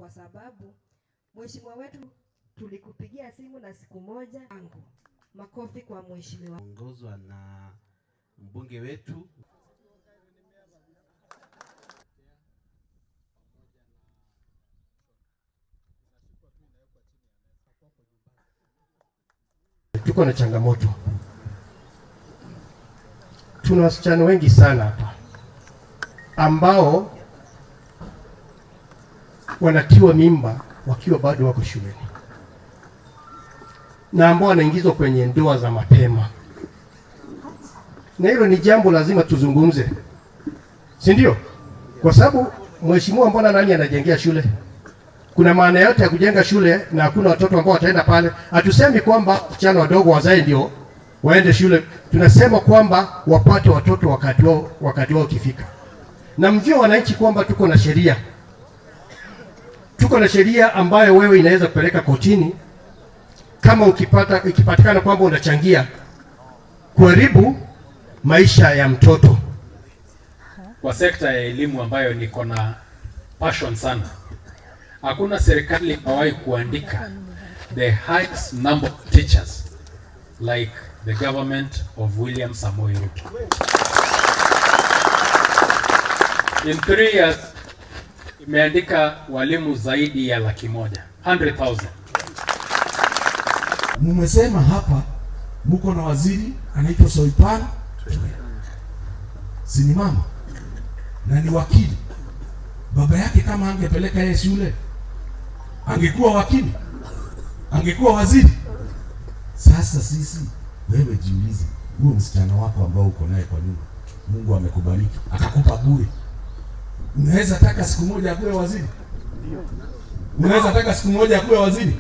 kwa sababu mheshimiwa wetu tulikupigia simu na siku moja angu. Makofi kwa mheshimiwa. Ongozwa na mbunge wetu. Tuko na changamoto. Tuna wasichana wengi sana hapa ambao wanatiwa mimba wakiwa bado wako shuleni na ambao wanaingizwa kwenye ndoa za mapema, na hilo ni jambo lazima tuzungumze, si ndio? Kwa sababu mheshimiwa, mbona nani anajengea shule? Kuna maana yote ya kujenga shule na hakuna watoto ambao wataenda pale? Hatusemi kwamba wasichana wadogo wazae ndio waende shule, tunasema kwamba wapate watoto wakati wao ukifika. Na mjue wananchi kwamba tuko na sheria. Tuko na sheria ambayo wewe inaweza kupeleka kotini kama ikipatikana kwamba unachangia kuharibu maisha ya mtoto. Kwa sekta ya elimu ambayo niko na passion sana, hakuna serikali imewahi kuandika the highest number of teachers like the government of William Samoei Ruto. In 3 years imeandika walimu zaidi ya 100,000. Mmesema hapa mko na waziri anaitwa Soipan, si ni mama na ni wakili. Baba yake kama angepeleka yeye shule angekuwa wakili, angekuwa waziri. Sasa sisi, wewe jiulize, huyo msichana wako ambao uko naye kwa nyumba, Mungu amekubariki akakupa bure, unaweza taka siku moja akuwe waziri? Unaweza taka siku moja akuwe waziri?